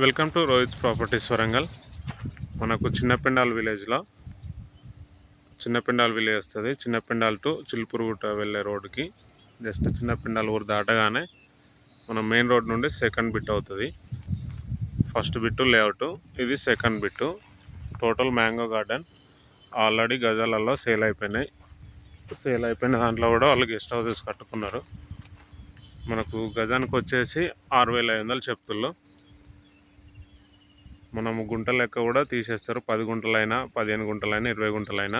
Welcome to Rohit properties Warangal. మనకు చిన్నపెండాల్ విలేజ్లో చిన్నపెండాల్ village వస్తుంది. చిన్నపెండాల్ టు చిలుపురుగుట్ట వెళ్ళే రోడ్డుకి జస్ట్ చిన్నపెండాల్ ఊరు దాటగానే మన మెయిన్ రోడ్ నుండి సెకండ్ బిట్ అవుతుంది. ఫస్ట్ బిట్టు లేఅవుట్, ఇది second bit. Total mango garden already గజాలలో సేల్ అయిపోయిన దాంట్లో కూడా వాళ్ళు గెస్ట్ హౌసెస్ కట్టుకున్నారు. మనకు గజానికి వచ్చేసి 6,500 చెప్తుళ్ళు. మనము గుంట లెక్క కూడా తీసేస్తారు. 10 గుంటలైనా 15 గుంటలైనా 20 గుంటలైనా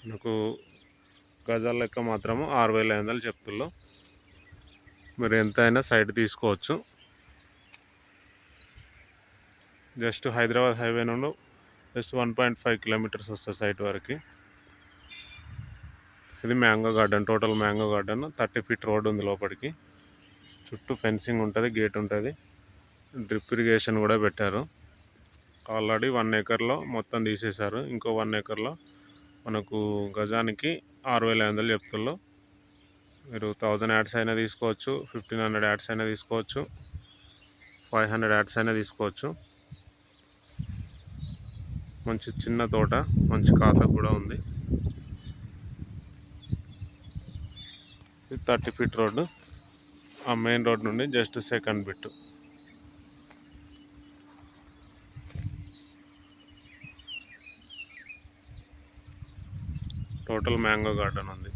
మనకు గజాల లెక్క మాత్రము 6,500 చెప్తుళ్ళు. మీరు ఎంతైనా సైట్ తీసుకోవచ్చు. జస్ట్ హైదరాబాద్ హైవే నుండి జస్ట్ 1.5 కిలోమీటర్స్ వస్తుంది సైట్ వరకు. ఇది mango garden, total mango garden. 30 feet road ఉంది లోపలికి. చుట్టూ ఫెన్సింగ్ ఉంటుంది, గేట్ ఉంటుంది, డ్రిప్ ఇరిగేషన్ కూడా పెట్టారు. ఆల్రెడీ 1 ఎకర్లో మొత్తం తీసేశారు. ఇంకో 1 ఎకర్లో మనకు గజానికి 6,500 చెప్తున్నారు. మీరు 1000 యాడ్స్ అయినా తీసుకోవచ్చు, 1500 యాడ్స్ అయినా తీసుకోవచ్చు, 500 యాడ్స్ అయినా తీసుకోవచ్చు. మంచి చిన్న తోట, మంచి ఖాతా కూడా ఉంది. ఇది 30 ఫీట్ రోడ్డు. ఆ మెయిన్ రోడ్ నుండి just second bit. Total mango garden ఉంది.